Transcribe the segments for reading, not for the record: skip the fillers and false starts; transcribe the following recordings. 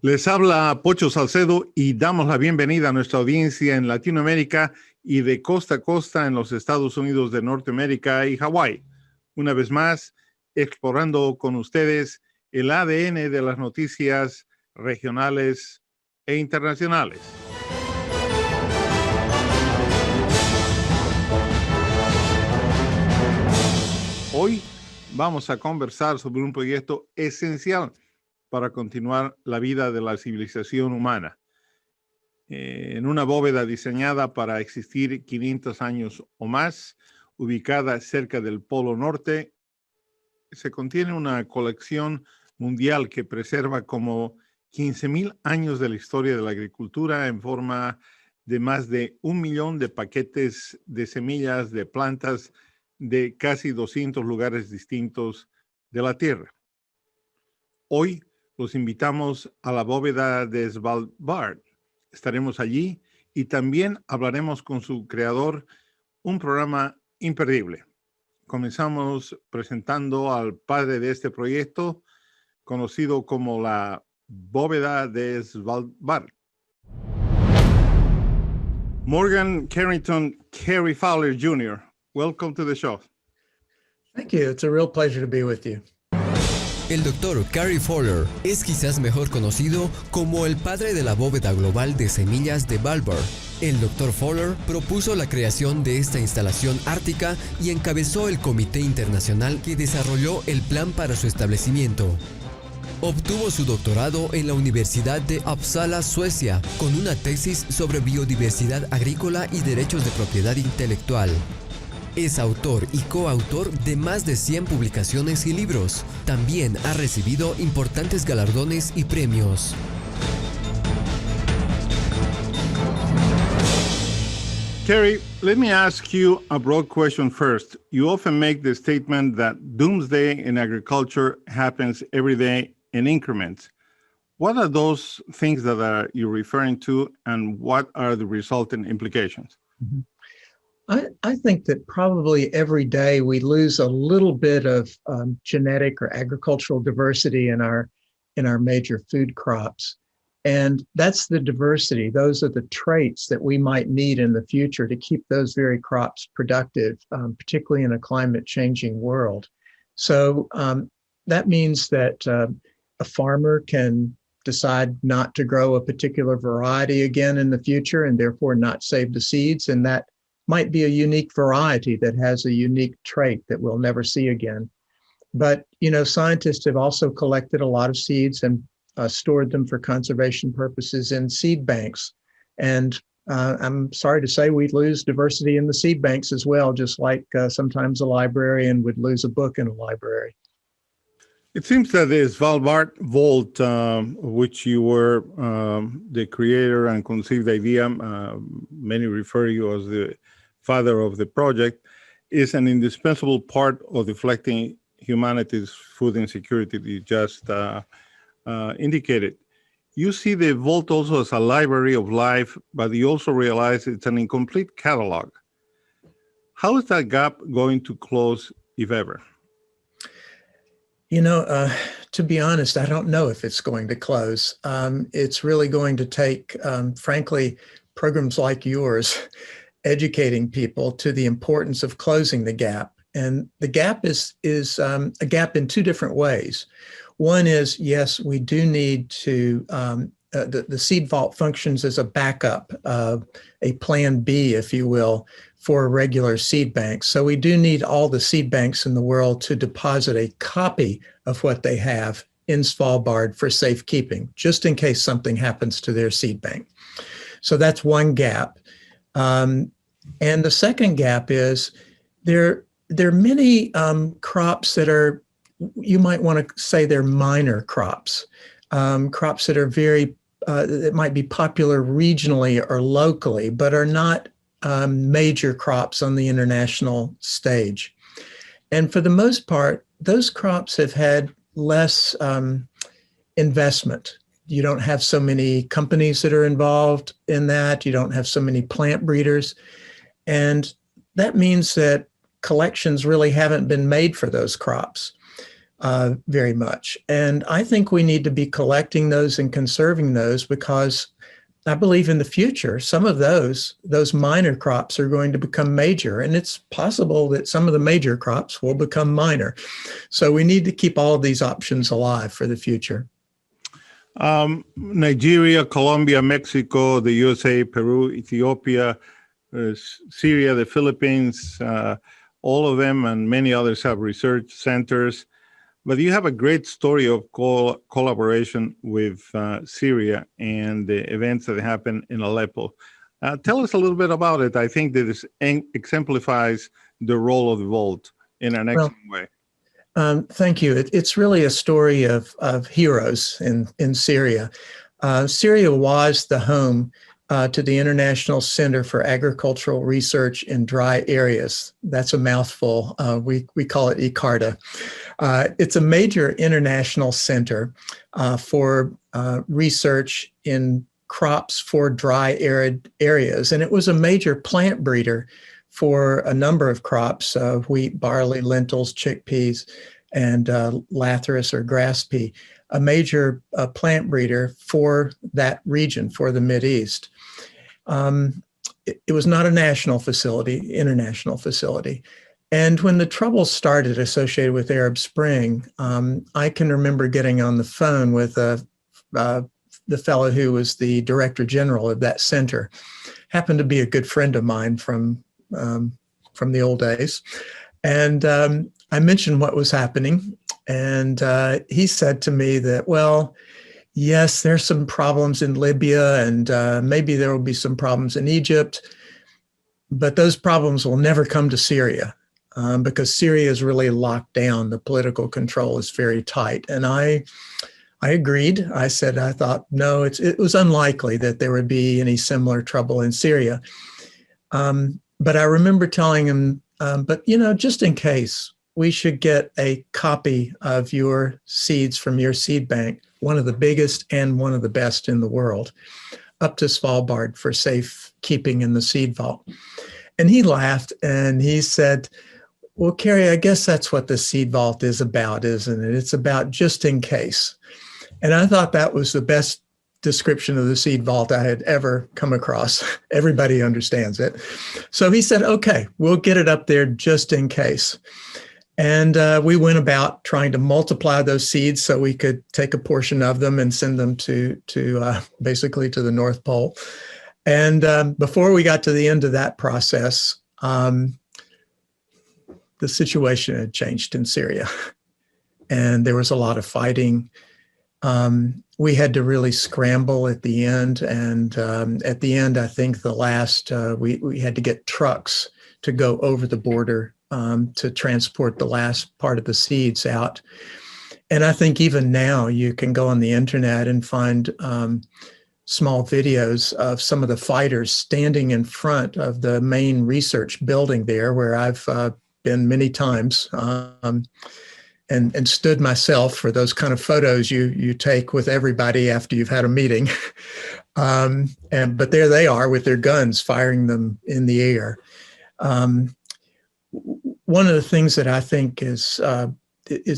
Les habla Pocho Salcedo y damos la bienvenida a nuestra audiencia en Latinoamérica y de costa a costa en los Estados Unidos de Norteamérica y Hawái. Una vez más, explorando con ustedes el ADN de las noticias regionales e internacionales. Hoy vamos a conversar sobre un proyecto esencial para continuar la vida de la civilización humana. En una bóveda diseñada para existir 500 años o más, ubicada cerca del Polo Norte, se contiene una colección mundial que preserva como 15,000 años de la historia de la agricultura en forma de más de 1 millón de paquetes de semillas de plantas de casi 200 lugares distintos de la Tierra. Hoy los invitamos a la bóveda de Svalbard. Estaremos allí y también hablaremos con su creador, un programa imperdible. Comenzamos presentando al padre de este proyecto, conocido como la bóveda de Svalbard. Morgan Carrington Carey Fowler Jr., welcome to the show. Thank you. It's a real pleasure to be with you. El Dr. Carey Fowler es quizás mejor conocido como el padre de la bóveda global de semillas de Svalbard. El Dr. Fowler propuso la creación de esta instalación ártica y encabezó el comité internacional que desarrolló el plan para su establecimiento. Obtuvo su doctorado en la Universidad de Uppsala, Suecia, con una tesis sobre biodiversidad agrícola y derechos de propiedad intelectual. Es autor y coautor de más de 100 publicaciones y libros. También ha recibido importantes galardones y premios. Carey, let me ask you a broad question first. You often make the statement that doomsday in agriculture happens every day in increments. What are those things that you're referring to, and what are the resultant implications? Mm-hmm. I think that probably every day we lose a little bit of genetic or agricultural diversity in our major food crops. And that's the diversity. Those are the traits that we might need in the future to keep those very crops productive, particularly in a climate changing world. So that means that a farmer can decide not to grow a particular variety again in the future and therefore not save the seeds. And that might be a unique variety that has a unique trait that we'll never see again. But, scientists have also collected a lot of seeds and stored them for conservation purposes in seed banks. And I'm sorry to say we lose diversity in the seed banks as well, just like sometimes a librarian would lose a book in a library. It seems that the Svalbard Vault, which you were the creator and conceived the idea, many refer you as the father of the project, is an indispensable part of reflecting humanity's food insecurity you just indicated. You see the vault also as a library of life, but you also realize it's an incomplete catalog. How is that gap going to close, if ever? To be honest, I don't know if it's going to close. It's really going to take, frankly, programs like yours educating people to the importance of closing the gap. And the gap is a gap in two different ways. One is, yes, we do need to, the seed vault functions as a backup, a plan B, if you will, for regular seed banks. So we do need all the seed banks in the world to deposit a copy of what they have in Svalbard for safekeeping, just in case something happens to their seed bank. So that's one gap. And the second gap is there are many crops that are, you might want to say they're minor crops, crops that are very, that might be popular regionally or locally, but are not major crops on the international stage. And for the most part, those crops have had less investment. You don't have so many companies that are involved in that. You don't have so many plant breeders. And that means that collections really haven't been made for those crops. very much. And I think we need to be collecting those and conserving those, because I believe in the future, some of those minor crops are going to become major, and it's possible that some of the major crops will become minor. So we need to keep all of these options alive for the future. Nigeria, Colombia, Mexico, the USA, Peru, Ethiopia, Syria, the Philippines, all of them and many others have research centers. But you have a great story of collaboration with Syria and the events that happened in Aleppo. Tell us a little bit about it. I think that this exemplifies the role of the Vault in an excellent way. Thank you. It's really a story of heroes in Syria. Syria was the home to the International Center for Agricultural Research in Dry Areas. That's a mouthful. We call it ICARDA. It's a major international center for research in crops for dry, arid areas. And it was a major plant breeder for a number of crops, wheat, barley, lentils, chickpeas, and lathyrus or grass pea, a major plant breeder for that region, for the Mideast. It was not a national facility, international facility. And when the troubles started associated with Arab Spring, I can remember getting on the phone with the fellow who was the director general of that center. Happened to be a good friend of mine from the old days. And I mentioned what was happening. And he said to me that, well, yes, there's some problems in Libya, and maybe there will be some problems in Egypt, but those problems will never come to Syria because Syria is really locked down. The political control is very tight. And I agreed. I said, I thought, no, it was unlikely that there would be any similar trouble in Syria. But I remember telling him, but just in case, we should get a copy of your seeds from your seed bank, one of the biggest and one of the best in the world, up to Svalbard for safe keeping in the seed vault. And he laughed and he said, well, Carrie, I guess that's what the seed vault is about, isn't it? It's about just in case. And I thought that was the best description of the seed vault I had ever come across. Everybody understands it. So he said, okay, we'll get it up there just in case. And we went about trying to multiply those seeds so we could take a portion of them and send them to basically to the North Pole. And before we got to the end of that process, the situation had changed in Syria. And there was a lot of fighting. We had to really scramble at the end. And at the end, I think the last, we had to get trucks to go over the border to transport the last part of the seeds out. And I think even now you can go on the internet and find small videos of some of the fighters standing in front of the main research building there, where I've been many times and stood myself for those kind of photos you take with everybody after you've had a meeting. But there they are with their guns, firing them in the air. One of the things that I think is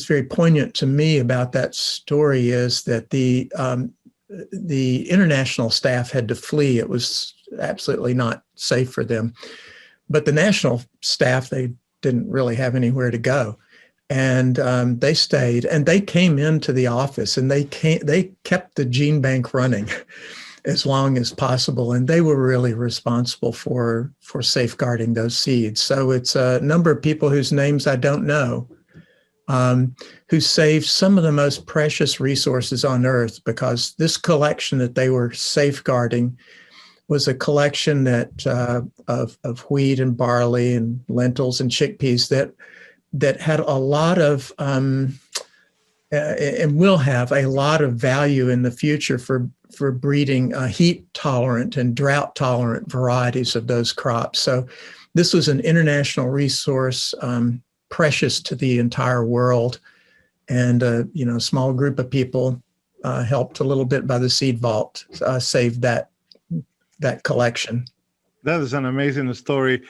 very poignant to me about that story is that the international staff had to flee. It was absolutely not safe for them. But the national staff, they didn't really have anywhere to go. And they stayed, and they came into the office, and they kept the gene bank running as long as possible. And they were really responsible for safeguarding those seeds. So it's a number of people whose names I don't know, who saved some of the most precious resources on earth, because this collection that they were safeguarding was a collection that of wheat and barley and lentils and chickpeas that had a lot of and will have a lot of value in the future for breeding heat tolerant and drought tolerant varieties of those crops. So this was an international resource, precious to the entire world. And a small group of people helped a little bit by the seed vault, saved that collection. That is an amazing story.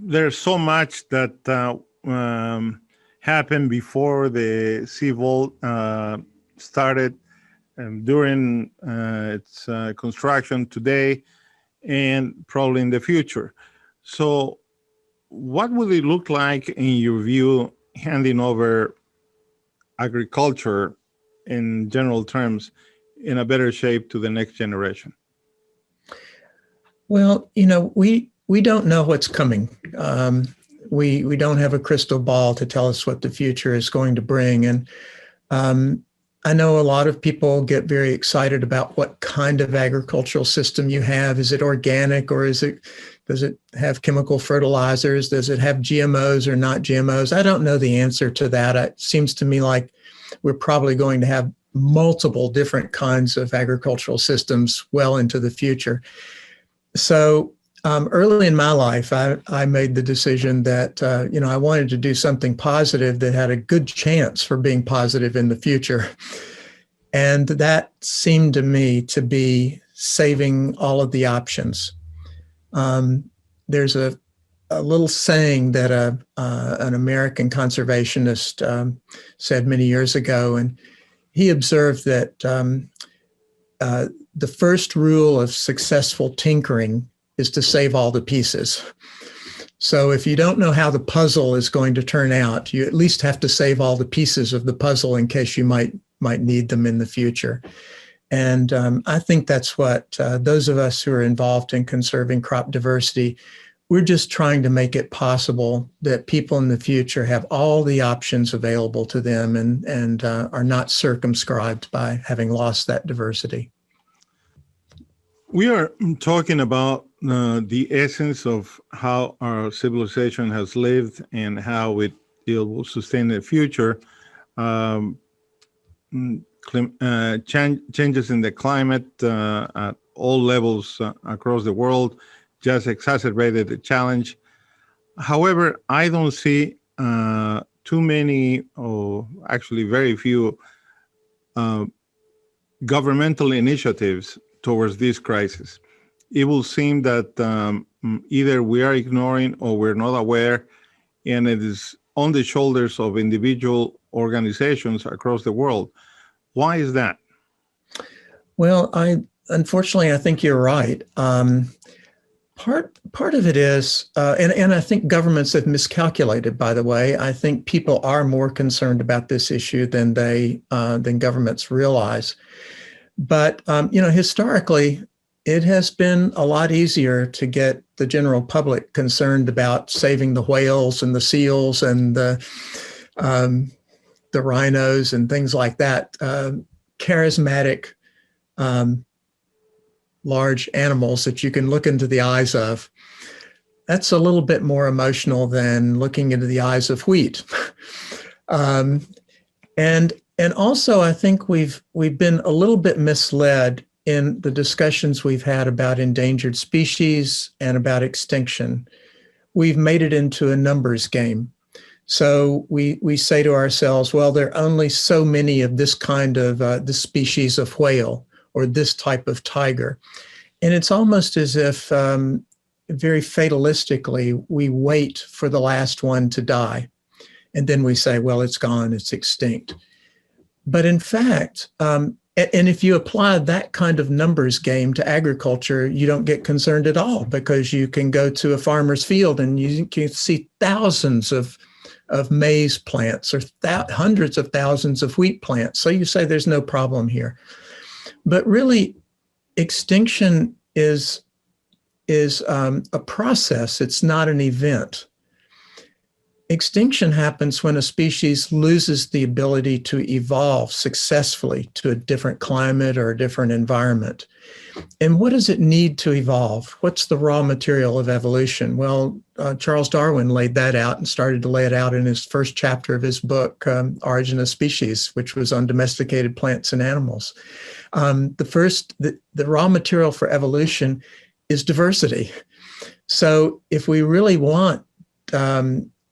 There's so much that happened before the sea vault started, during its construction today, and probably in the future. So what would it look like, in your view, handing over agriculture in general terms in a better shape to the next generation? Well, we don't know what's coming. We don't have a crystal ball to tell us what the future is going to bring. And I know a lot of people get very excited about what kind of agricultural system you have. Is it organic, or does it have chemical fertilizers? Does it have GMOs or not GMOs? I don't know the answer to that. It seems to me like we're probably going to have multiple different kinds of agricultural systems well into the future. So early in my life, I made the decision that, I wanted to do something positive that had a good chance for being positive in the future. And that seemed to me to be saving all of the options. There's a little saying that an American conservationist said many years ago, and he observed that the first rule of successful tinkering is to save all the pieces. So if you don't know how the puzzle is going to turn out, you at least have to save all the pieces of the puzzle in case you might need them in the future. And I think that's what those of us who are involved in conserving crop diversity, we're just trying to make it possible that people in the future have all the options available to them and are not circumscribed by having lost that diversity. We are talking about the essence of how our civilization has lived and how it will sustain the future. Changes in the climate at all levels across the world just exacerbated the challenge. However, I don't see too many, or actually very few, governmental initiatives towards this crisis. It will seem that either we are ignoring or we're not aware, and it is on the shoulders of individual organizations across the world. Why is that? Well, unfortunately, I think you're right. Part of it is, and I think governments have miscalculated, by the way. I think people are more concerned about this issue than governments realize. But, historically, it has been a lot easier to get the general public concerned about saving the whales and the seals and the rhinos and things like that. Charismatic, large animals that you can look into the eyes of. That's a little bit more emotional than looking into the eyes of wheat. And also, I think we've been a little bit misled in the discussions we've had about endangered species and about extinction. We've made it into a numbers game. So we say to ourselves, well, there are only so many of this kind of this species of whale or this type of tiger. And it's almost as if very fatalistically, we wait for the last one to die. And then we say, well, it's gone, it's extinct. But in fact, and if you apply that kind of numbers game to agriculture, you don't get concerned at all, because you can go to a farmer's field and you can see thousands of maize plants or hundreds of thousands of wheat plants. So you say there's no problem here. But really, extinction is a process. It's not an event. Extinction happens when a species loses the ability to evolve successfully to a different climate or a different environment. And what does it need to evolve? What's the raw material of evolution? Well, Charles Darwin laid that out and started to lay it out in his first chapter of his book, Origin of Species, which was on domesticated plants and animals. The raw material for evolution is diversity. So if we really want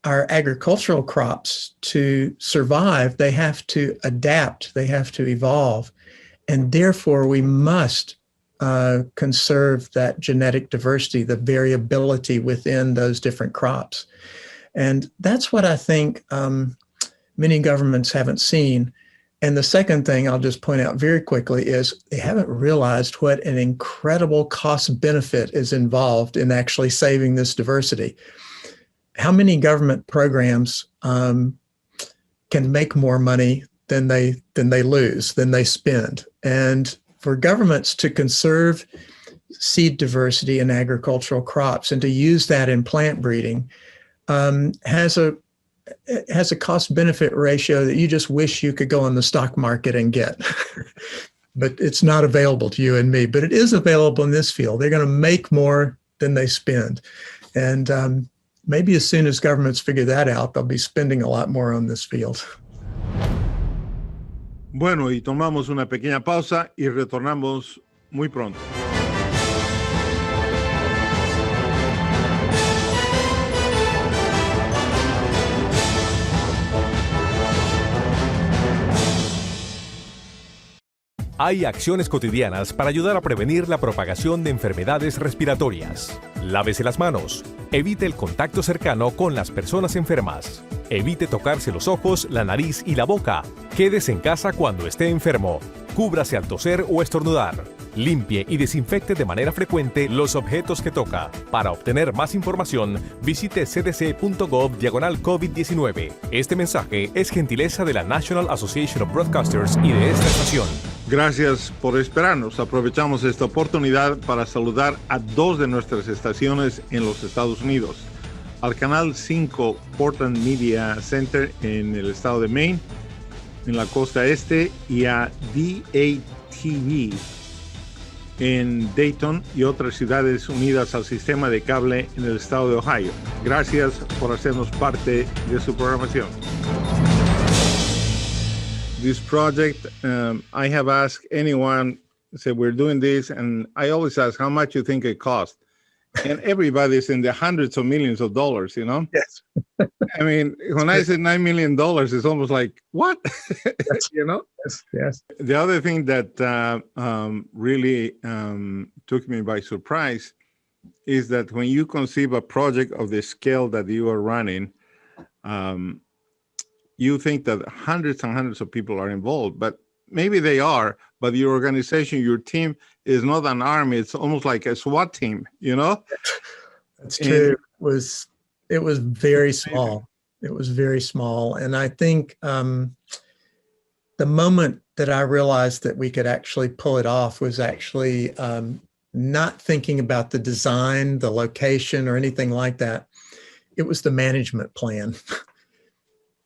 our agricultural crops to survive, they have to adapt, they have to evolve. And therefore, we must conserve that genetic diversity, the variability within those different crops. And that's what I think many governments haven't seen. And the second thing I'll just point out very quickly is they haven't realized what an incredible cost benefit is involved in actually saving this diversity. How many government programs can make more money than they lose, than they spend? And for governments to conserve seed diversity in agricultural crops and to use that in plant breeding has a cost benefit ratio that you just wish you could go on the stock market and get. But it's not available to you and me, but it is available in this field. They're going to make more than they spend. And maybe as soon as governments figure that out, they'll be spending a lot more on this field. Bueno, y tomamos una pequeña pausa y retornamos muy pronto. Hay acciones cotidianas para ayudar a prevenir la propagación de enfermedades respiratorias. Lávese las manos. Evite el contacto cercano con las personas enfermas. Evite tocarse los ojos, la nariz y la boca. Quédese en casa cuando esté enfermo. Cúbrase al toser o estornudar. Limpie y desinfecte de manera frecuente los objetos que toca. Para obtener más información, visite cdc.gov/COVID-19. Este mensaje es gentileza de la National Association of Broadcasters y de esta estación. Gracias por esperarnos. Aprovechamos esta oportunidad para saludar a dos de nuestras estaciones en los Estados Unidos. Al Canal 5 Portland Media Center en el estado de Maine, en la costa este, y a DATV en Dayton y otras ciudades unidas al sistema de cable en el estado de Ohio. Gracias por hacernos parte de su programación. This project, I have asked anyone, say we're doing this, and I always ask how much you think it cost. And everybody's in the hundreds of millions of dollars, you know? Yes. I mean, when I said $9 million, it's almost like, what? Yes. You know? Yes. The other thing that really took me by surprise is that when you conceive a project of the scale that you are running, you think that hundreds and hundreds of people are involved, but maybe they are, but your organization, your team is not an army. It's almost like a SWAT team, you know? That's true. It was very small. It was very small. And I think the moment that I realized that we could actually pull it off was actually not thinking about the design, the location, or anything like that. It was the management plan.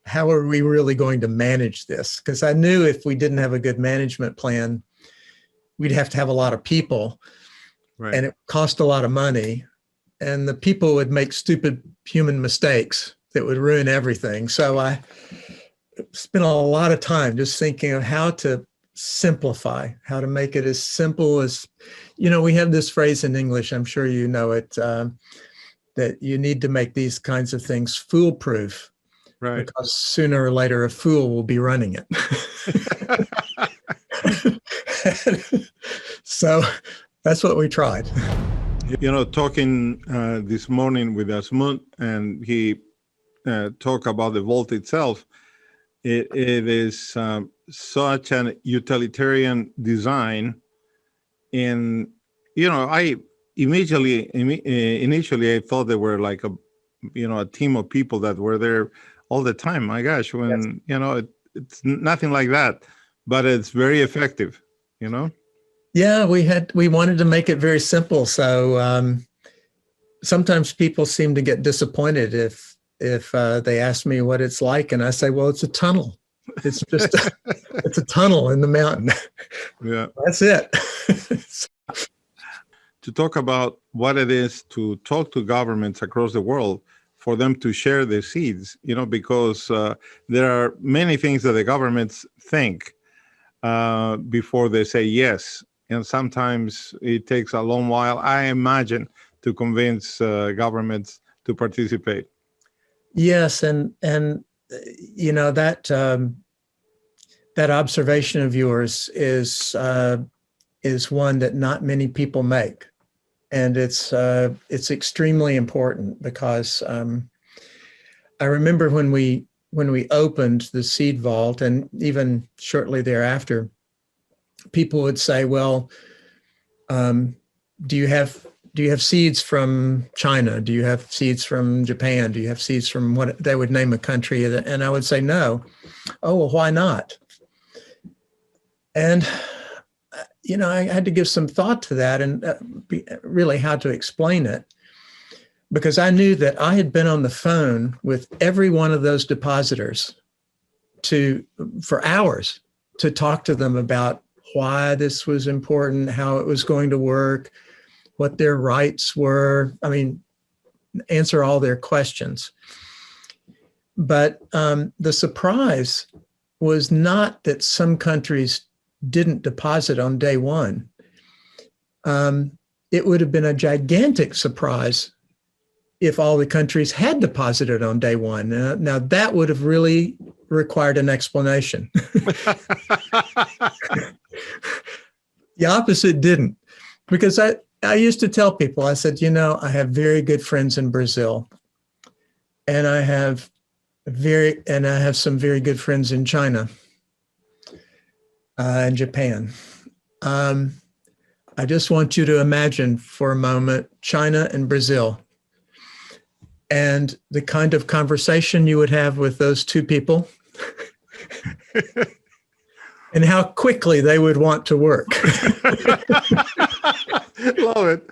How are we really going to manage this? Because I knew if we didn't have a good management plan, we'd have to have a lot of people, right, and it cost a lot of money, and the people would make stupid human mistakes that would ruin everything. So I spent a lot of time just thinking of how to simplify, how to make it as simple as, you know, we have this phrase in English, I'm sure you know it, that you need to make these kinds of things foolproof. Right. Because sooner or later, a fool will be running it. So that's what we tried. You know, talking this morning with Asmund, and he talked about the vault itself. It is such an utilitarian design. And, you know, I initially I thought they were like a team of people that were there all the time. My gosh, when, yes, you know, it's nothing like that, but it's very effective, you know? Yeah, we wanted to make it very simple. So sometimes people seem to get disappointed if they ask me what it's like, and I say, well, it's a tunnel. It's just, it's a tunnel in the mountain. Yeah. That's it. To talk about what it is to talk to governments across the world, for them to share their seeds, you know, because there are many things that the governments think before they say yes. And sometimes it takes a long while, I imagine, to convince governments to participate. Yes, and you know, that observation of yours is one that not many people make. And it's extremely important because I remember when we when we opened the seed vault, and even shortly thereafter, people would say, well, do you have seeds from China? Do you have seeds from Japan? Do you have seeds from what they would name a country? And I would say, no. Oh, well, why not? And, I had to give some thought to that and really how to explain it, because I knew that I had been on the phone with every one of those depositors for hours to talk to them about why this was important, how it was going to work, what their rights were. I mean, answer all their questions. But the surprise was not that some countries didn't deposit on day one. It would have been a gigantic surprise if all the countries had deposited on day one. Now that would have really required an explanation. The opposite didn't, because I used to tell people, I said, I have very good friends in Brazil, and I have some very good friends in China and Japan. I just want you to imagine for a moment China and Brazil, and the kind of conversation you would have with those two people and how quickly they would want to work. Love it.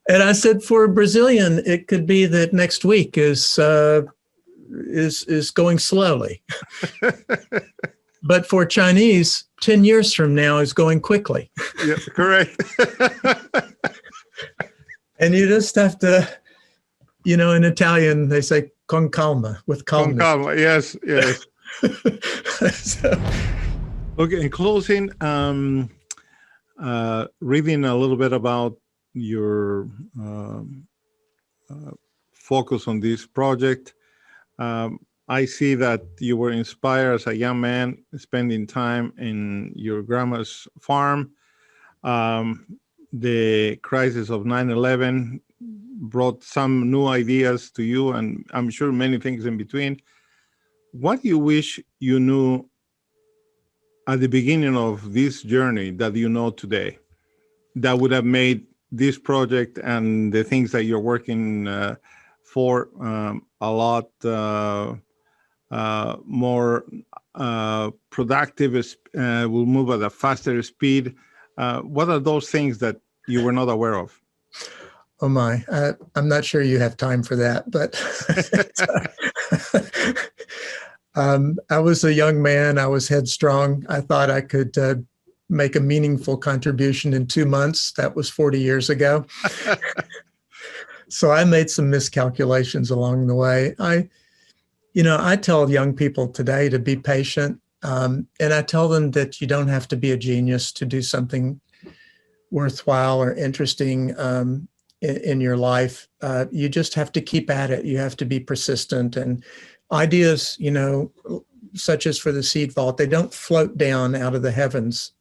And I said, for a Brazilian, it could be that next week is going slowly. But for Chinese, 10 years from now is going quickly. Yeah, correct. And you just have to, in Italian, they say con calma, with calmness. Con calma, yes. So, okay, in closing, reading a little bit about your focus on this project, I see that you were inspired as a young man spending time in your grandma's farm. The crisis of 9/11 brought some new ideas to you, and I'm sure many things in between. What do you wish you knew at the beginning of this journey that you know today, that would have made this project and the things that you're working for a lot more productive, will move at a faster speed? What are those things that you were not aware of? Oh my, I'm not sure you have time for that, but I was a young man. I was headstrong. I thought I could make a meaningful contribution in 2 months. That was 40 years ago. So I made some miscalculations along the way. I tell young people today to be patient. And I tell them that you don't have to be a genius to do something worthwhile or interesting in your life. You just have to keep at it. You have to be persistent. And ideas, such as for the seed vault, they don't float down out of the heavens.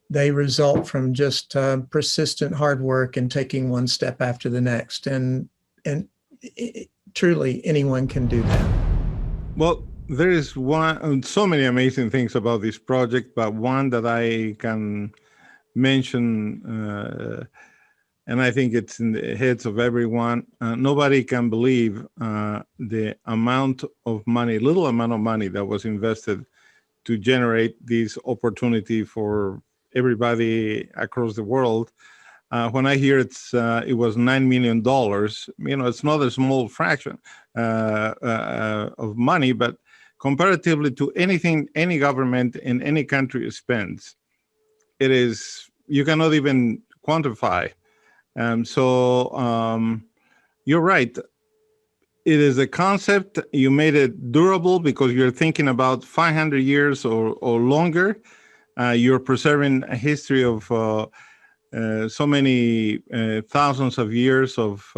They result from just persistent hard work and taking one step after the next. And truly, anyone can do that. Well, there is so many amazing things about this project, but one that I can mention, and I think it's in the heads of everyone. Nobody can believe the amount of money, little amount of money that was invested to generate this opportunity for everybody across the world. When I hear it was $9 million, it's not a small fraction of money, but comparatively to anything any government in any country spends, it is, you cannot even quantify. So you're right. It is a concept. You made it durable because you're thinking about 500 years or longer. You're preserving a history of so many thousands of years of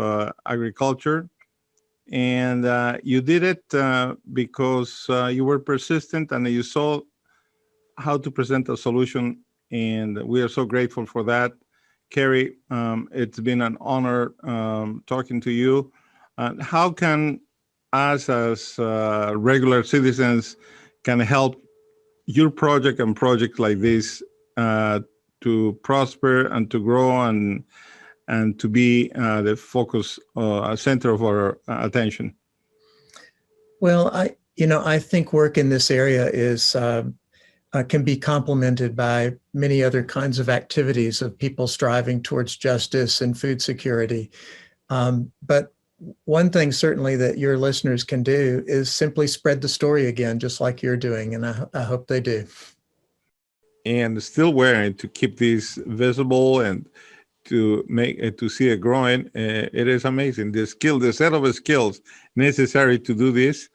agriculture. And you did it because you were persistent and you saw how to present a solution. And we are so grateful for that. Carrie, it's been an honor talking to you. How can us as regular citizens can help your project and projects like this to prosper and to grow and to be the focus, center of our attention? Well, I think work in this area is can be complemented by many other kinds of activities of people striving towards justice and food security. But one thing certainly that your listeners can do is simply spread the story again, just like you're doing, and I hope they do. And still wearing to keep this visible and to make to see it growing. It is amazing. The set of skills necessary to do this.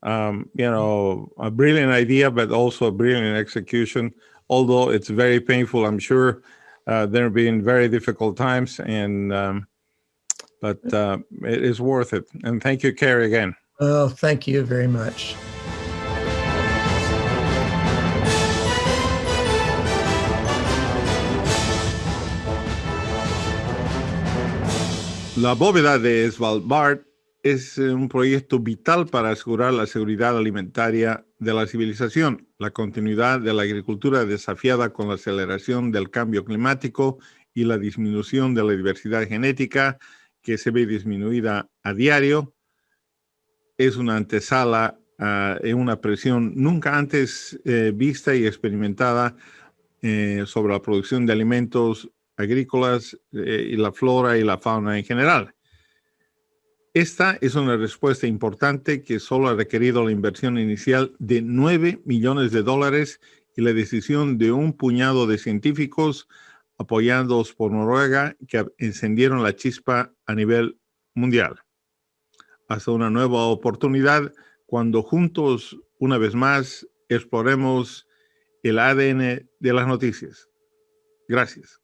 A brilliant idea, but also a brilliant execution. Although it's very painful, I'm sure there have been very difficult times, but it is worth it. And thank you, Carrie, again. Oh, thank you very much. La bóveda de Svalbard es un proyecto vital para asegurar la seguridad alimentaria de la civilización, la continuidad de la agricultura desafiada con la aceleración del cambio climático y la disminución de la diversidad genética que se ve disminuida a diario. Es una antesala en una presión nunca antes vista y experimentada sobre la producción de alimentos agrícolas y la flora y la fauna en general. Esta es una respuesta importante que solo ha requerido la inversión inicial de $9 millones y la decisión de un puñado de científicos apoyados por Noruega que encendieron la chispa a nivel mundial. Hasta una nueva oportunidad cuando juntos, una vez más, exploremos el ADN de las noticias. Gracias.